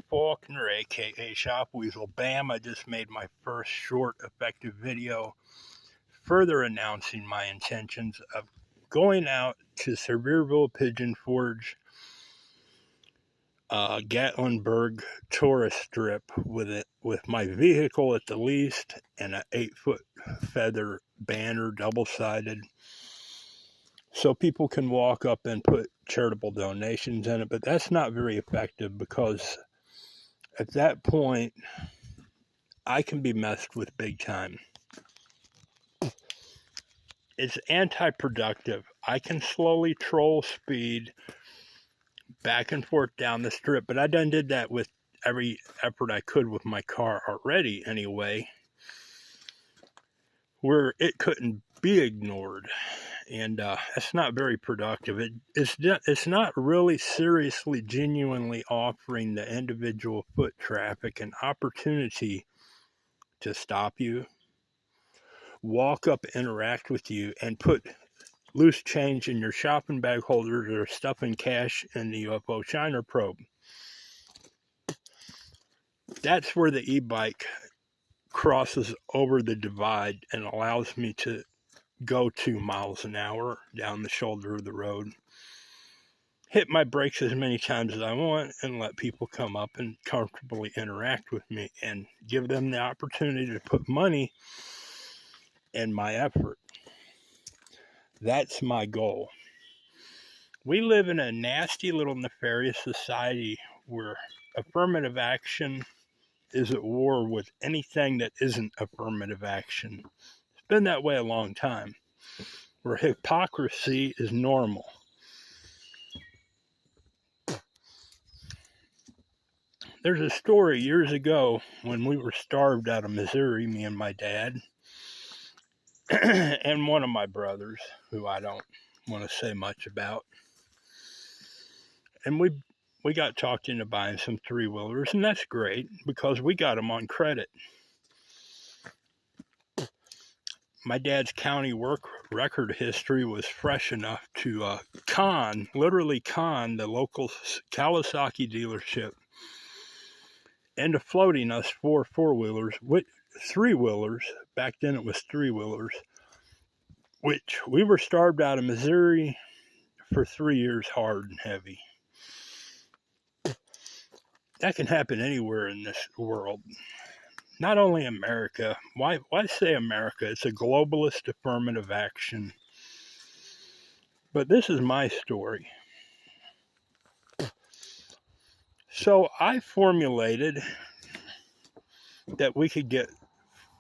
Faulkner, aka Shop Weasel. Bam, I just made my first short effective video further announcing my intentions of going out to Sevierville Pigeon Forge, Gatlinburg tourist strip with my vehicle at the least and an 8-foot feather banner, double-sided, so people can walk up and put charitable donations in it. But that's not very effective because at that point, I can be messed with big time. It's anti-productive. I can slowly troll speed back and forth down the strip, but I done did that with every effort I could with my car already anyway, where it couldn't be ignored. And that's not very productive. It's not really seriously, genuinely offering the individual foot traffic an opportunity to stop you, walk up, interact with you, and put loose change in your shopping bag holders or stuffing cash in the UFO Shiner probe. That's where the e-bike crosses over the divide and allows me to go 2 miles an hour down the shoulder of the road, hit my brakes as many times as I want, and let people come up and comfortably interact with me and give them the opportunity to put money in my effort. That's my goal. We live in a nasty little nefarious society where affirmative action is at war with anything that isn't affirmative action. It's been that way a long time, where hypocrisy is normal. There's a story years ago when we were starved out of Missouri, me and my dad, and one of my brothers, who I don't want to say much about. And we got talked into buying some 3-wheelers, and that's great because we got them on credit. My dad's county work record history was fresh enough to literally con the local Kawasaki dealership into floating us 4 4-wheelers, 3-wheelers, back then it was 3-wheelers, which we were starved out of Missouri for 3 years hard and heavy. That can happen anywhere in this world. Not only America. Why say America? It's a globalist affirmative action. But this is my story. So I formulated that we could get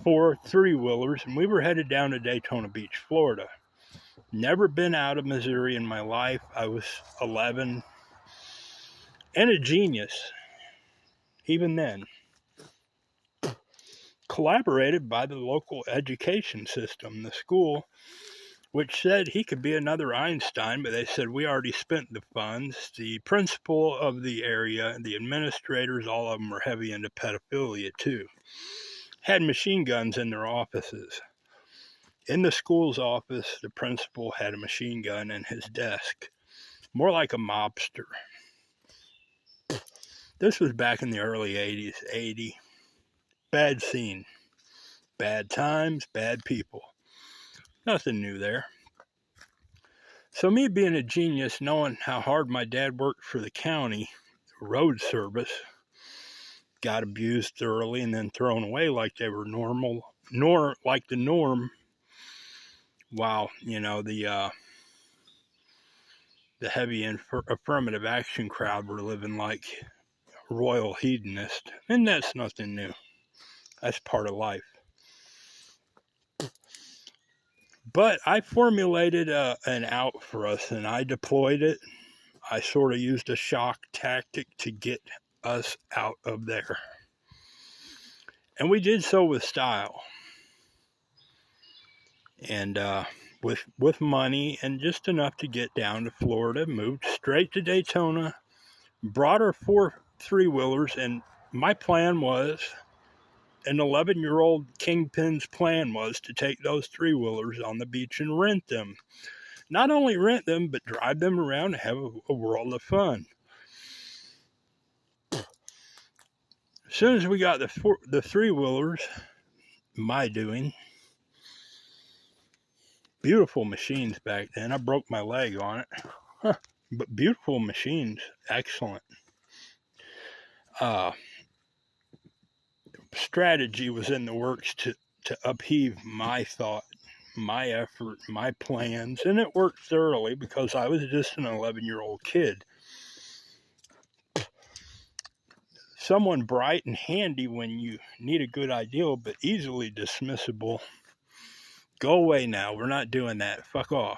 4 3-wheelers, and we were headed down to Daytona Beach, Florida. Never been out of Missouri in my life. I was 11 and a genius, even then. Collaborated by the local education system, the school, which said he could be another Einstein, but they said we already spent the funds. The principal of the area, the administrators, all of them were heavy into pedophilia too. Had machine guns in their offices. In the school's office, the principal had a machine gun in his desk, more like a mobster. This was back in the early 80s, 80. Bad scene. Bad times, bad people. Nothing new there. So me being a genius, knowing how hard my dad worked for the county road service, got abused thoroughly and then thrown away like they were like the norm. While, the heavy affirmative action crowd were living like royal hedonists. And that's nothing new. That's part of life. But I formulated an out for us, and I deployed it. I sort of used a shock tactic to get us out of there. And we did so with style. And with money and just enough to get down to Florida, moved straight to Daytona, brought our 4 3-wheelers, and my plan was, an 11-year-old kingpin's plan was to take those 3-wheelers on the beach and rent them. Not only rent them, but drive them around and have a world of fun. soon as we got the three-wheelers, my doing, beautiful machines back then. I broke my leg on it. But beautiful machines, excellent. Strategy was in the works to upheave my thought, my effort, my plans, and it worked thoroughly because I was just an 11-year-old kid. Someone bright and handy when you need a good idea, but easily dismissible. Go away now. We're not doing that. Fuck off.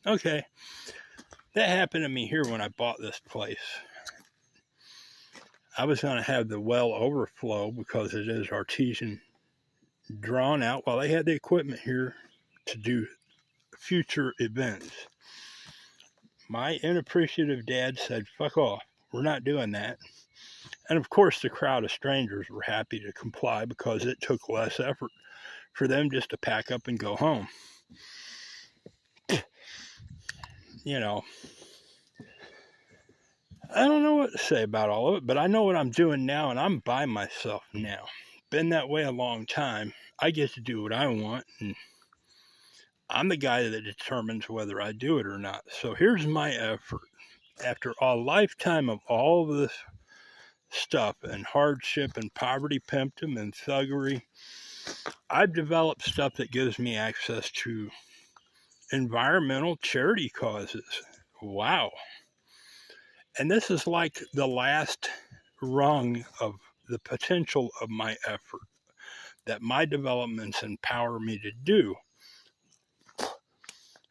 Okay. That happened to me here when I bought this place. I was going to have the well overflow because it is artesian drawn out. Well, they had the equipment here to do future events. My inappreciative dad said, fuck off. We're not doing that. And of course, the crowd of strangers were happy to comply because it took less effort for them just to pack up and go home. You know, I don't know what to say about all of it, but I know what I'm doing now, and I'm by myself now. Been that way a long time. I get to do what I want, and I'm the guy that determines whether I do it or not. So here's my effort. After a lifetime of all of this stuff and hardship and poverty pimpdom and thuggery, I've developed stuff that gives me access to environmental charity causes. Wow. And this is like the last rung of the potential of my effort that my developments empower me to do.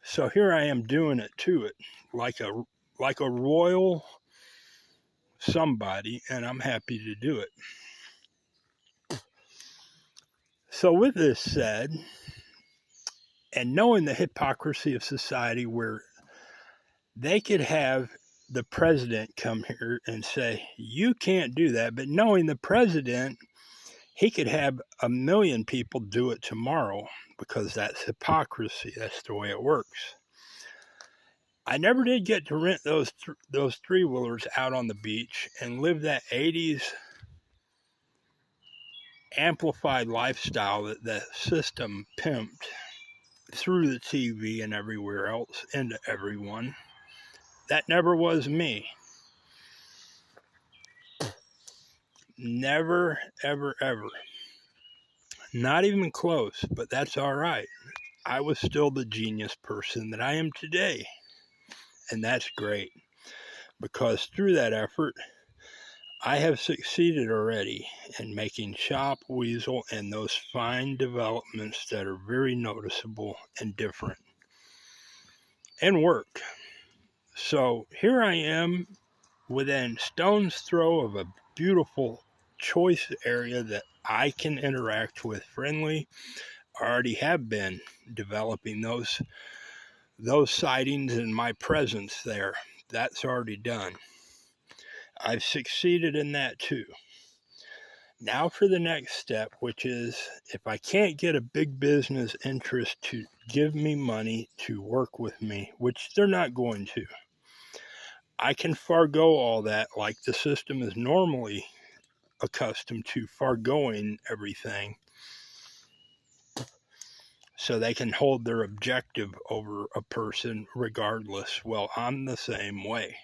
So here I am doing it to it like a royal somebody, and I'm happy to do it. So with this said, and knowing the hypocrisy of society where they could have the president come here and say, you can't do that, but knowing the president, he could have 1 million people do it tomorrow because that's hypocrisy. That's the way it works. I never did get to rent those three-wheelers out on the beach and live that 80s amplified lifestyle that the system pimped through the TV and everywhere else into everyone. That never was me. Never, ever, ever. Not even close, but that's all right. I was still the genius person that I am today. And that's great. Because through that effort, I have succeeded already in making Shop, Weasel, and those fine developments that are very noticeable and different. And work. So here I am within stone's throw of a beautiful choice area that I can interact with friendly. I already have been developing those sightings in my presence there. That's already done. I've succeeded in that too. Now for the next step, which is if I can't get a big business interest to give me money to work with me, which they're not going to, I can forego all that like the system is normally accustomed to foregoing everything so they can hold their objective over a person regardless. Well, I'm the same way.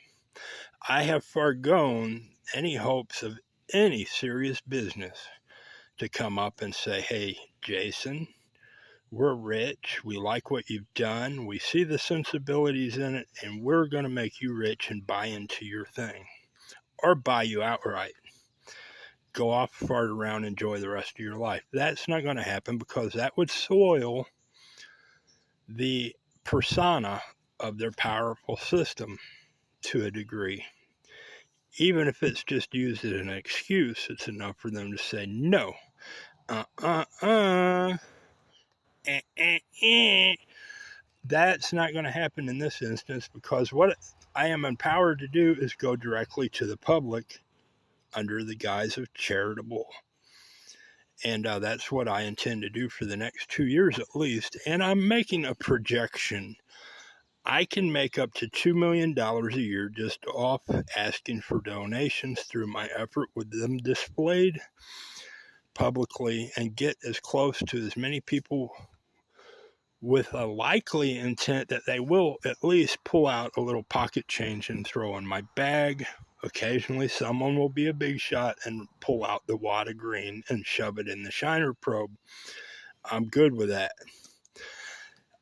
I have foregone any hopes of any serious business to come up and say, hey, Jason, we're rich. We like what you've done. We see the sensibilities in it, and we're going to make you rich and buy into your thing or buy you outright. Go off, fart around, enjoy the rest of your life. That's not going to happen because that would soil the persona of their powerful system to a degree. Even if it's just used as an excuse, it's enough for them to say, no, that's not going to happen in this instance because what I am empowered to do is go directly to the public under the guise of charitable. And that's what I intend to do for the next 2 years at least. And I'm making a projection. I can make up to $2 million a year just off asking for donations through my effort with them displayed publicly and get as close to as many people with a likely intent that they will at least pull out a little pocket change and throw in my bag. Occasionally, someone will be a big shot and pull out the wad of green and shove it in the shiner probe. I'm good with that.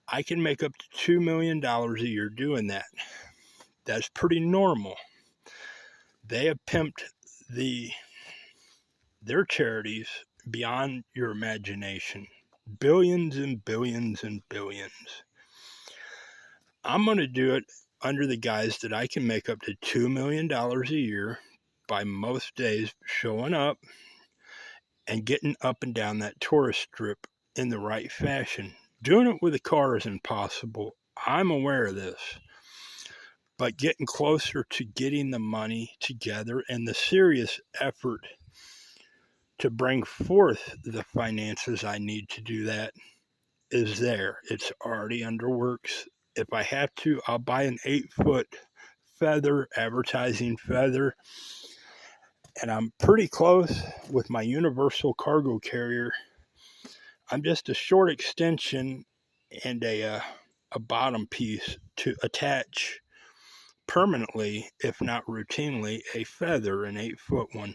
I can make up to $2 million a year doing that. That's pretty normal. They have pimped their charities beyond your imagination. Billions and billions and billions. I'm going to do it under the guise that I can make up to $2 million a year by most days showing up and getting up and down that tourist strip in the right fashion. Doing it with a car is impossible. I'm aware of this. But getting closer to getting the money together and the serious effort to bring forth the finances I need to do that is there. It's already under works. If I have to, I'll buy an 8-foot feather, advertising feather, and I'm pretty close with my universal cargo carrier. I'm just a short extension and a bottom piece to attach permanently, if not routinely, a feather, an 8-foot one.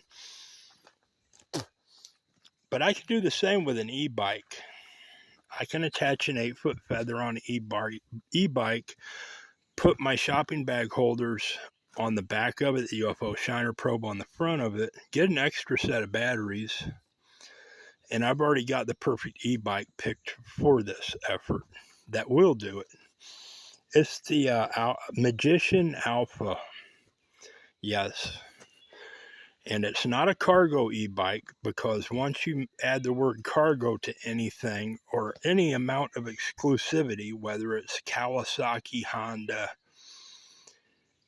But I can do the same with an e-bike. I can attach an 8-foot feather on an e-bike, put my shopping bag holders on the back of it, the UFO shiner probe on the front of it, get an extra set of batteries, and I've already got the perfect e-bike picked for this effort that will do it. It's the Magician Alpha. Yes. And it's not a cargo e-bike, because once you add the word cargo to anything or any amount of exclusivity, whether it's Kawasaki, Honda,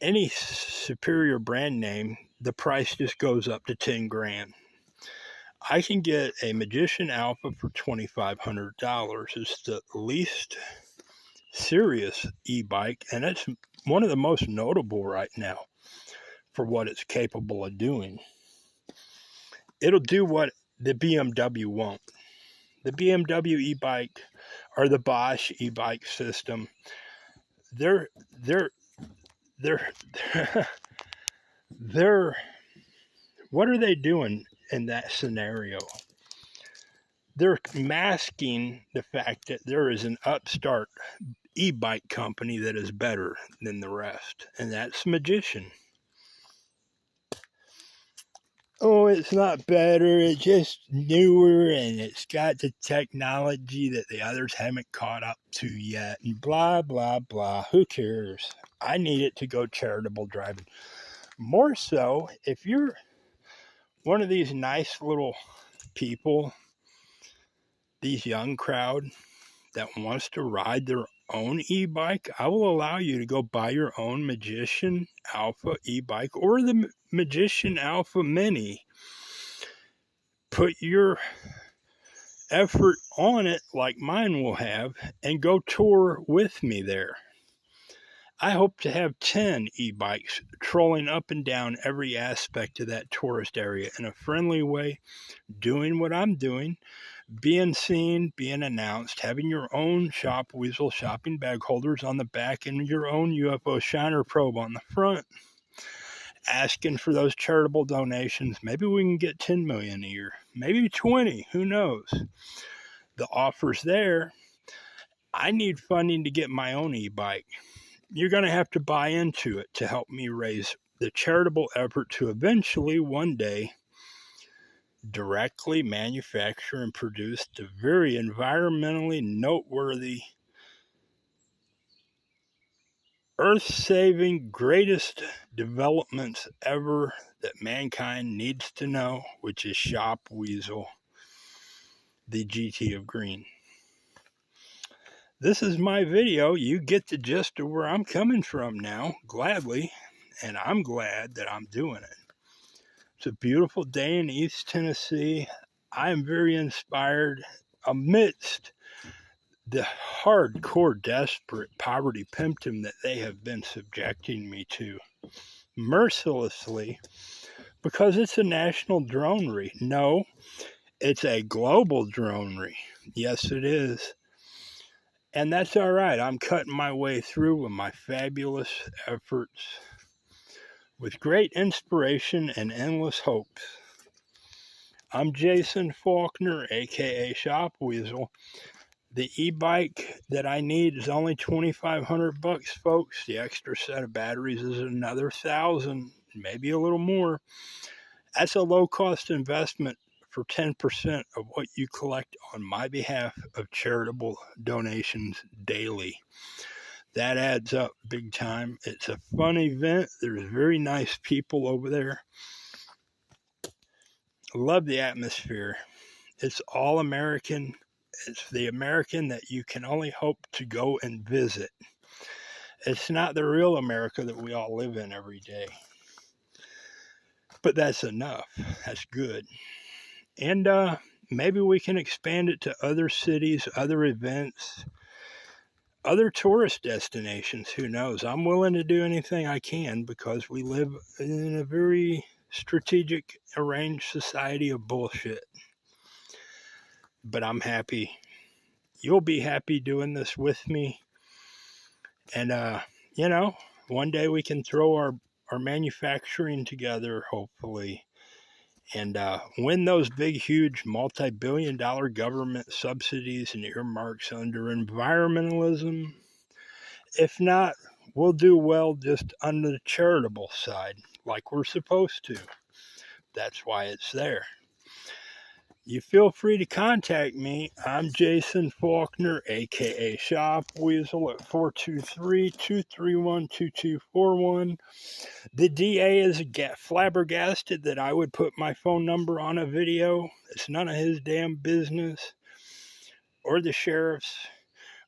any superior brand name, the price just goes up to 10 grand. I can get a Magician Alpha for $2,500. It's the least serious e-bike, and it's one of the most notable right now for what it's capable of doing. It'll do what the BMW won't. The BMW e-bike or the Bosch e-bike system, they're what are they doing in that scenario? They're masking the fact that there is an upstart e-bike company that is better than the rest, and that's Magician. Oh, it's not better, it's just newer, and it's got the technology that the others haven't caught up to yet, and blah, blah, blah. Who cares? I need it to go charitable driving. More so, if you're one of these nice little people, these young crowd that wants to ride their own e-bike, I will allow you to go buy your own Magician Alpha e-bike or the Magician Alpha Mini. Put your effort on it like mine will have and go tour with me there. I hope to have 10 e-bikes trolling up and down every aspect of that tourist area in a friendly way, doing what I'm doing, being seen, being announced, having your own Shop Weasel shopping bag holders on the back and your own UFO shiner probe on the front, asking for those charitable donations. Maybe we can get 10 million a year, maybe 20, who knows? The offer's there. I need funding to get my own e-bike. You're going to have to buy into it to help me raise the charitable effort to eventually one day directly manufacture and produce the very environmentally noteworthy, earth-saving, greatest developments ever that mankind needs to know, which is Shop Weasel, the GT of green. This is my video. You get the gist of where I'm coming from now, gladly, and I'm glad that I'm doing it. It's a beautiful day in East Tennessee. I am very inspired amidst the hardcore, desperate poverty pimpdom that they have been subjecting me to mercilessly, because it's a national dronery. No, it's a global dronery. Yes, it is. And that's all right. I'm cutting my way through with my fabulous efforts, with great inspiration and endless hopes. I'm Jason Faulkner, aka Shop Weasel. The e-bike that I need is only $2,500, folks. The extra set of batteries is another 1,000, maybe a little more. That's a low-cost investment for 10% of what you collect on my behalf of charitable donations daily. That adds up big time. It's a fun event. There's very nice people over there. Love the atmosphere. It's all American. It's the American that you can only hope to go and visit. It's not the real America that we all live in every day. But that's enough. That's good. And maybe we can expand it to other cities, other events, other tourist destinations. Who knows? I'm willing to do anything I can because we live in a very strategic, arranged society of bullshit. But I'm happy. You'll be happy doing this with me. And, one day we can throw our manufacturing together, hopefully, and win those big, huge, multi-billion-dollar government subsidies and earmarks under environmentalism. If not, we'll do well just on the charitable side, like we're supposed to. That's why it's there. You feel free to contact me. I'm Jason Faulkner, aka Shop Weasel, at 423-231-2241. The DA is flabbergasted that I would put my phone number on a video. It's none of his damn business, or the sheriff's,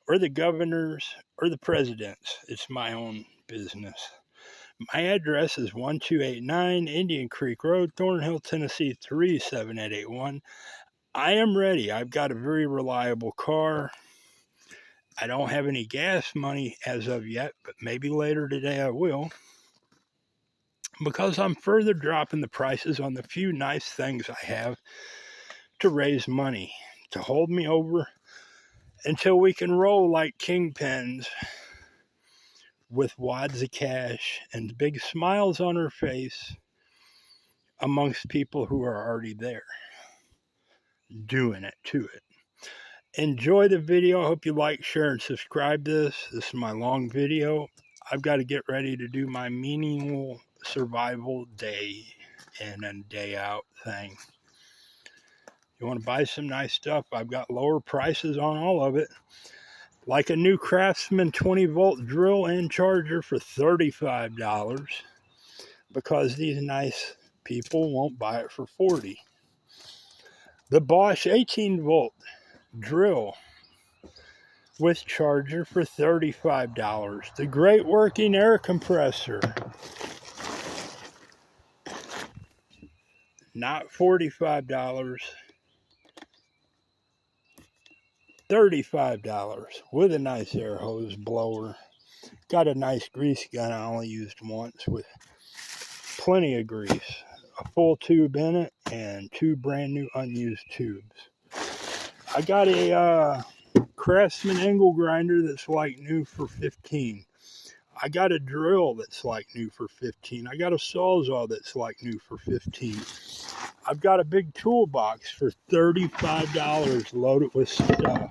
or the governor's, or the president's. It's my own business. My address is 1289 Indian Creek Road, Thornhill, Tennessee 37881. I am ready. I've got a very reliable car. I don't have any gas money as of yet, but maybe later today I will. Because I'm further dropping the prices on the few nice things I have to raise money, to hold me over until we can roll like kingpins with wads of cash and big smiles on our face amongst people who are already there, doing it to it. Enjoy the video. I hope you like, share, and subscribe this. This is my long video. I've got to get ready to do my meaningful survival day in and day out thing. You want to buy some nice stuff? I've got lower prices on all of it. Like a new Craftsman 20-volt drill and charger for $35, because these nice people won't buy it for $40. The Bosch 18-volt drill with charger for $35. The great working air compressor, not $45, $35 with a nice air hose blower. Got a nice grease gun I only used once with plenty of grease. A full tube in it and 2 brand new unused tubes. I got a Craftsman angle grinder that's like new for $15. I got a drill that's like new for $15. I got a sawzall that's like new for $15. I've got a big toolbox for $35 loaded with stuff.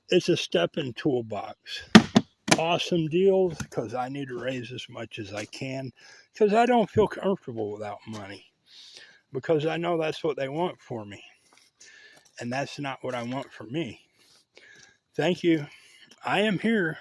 It's a stepping toolbox. Awesome deals, because I need to raise as much as I can, because I don't feel comfortable without money, because I know that's what they want for me, and that's not what I want for me. Thank you. I am here.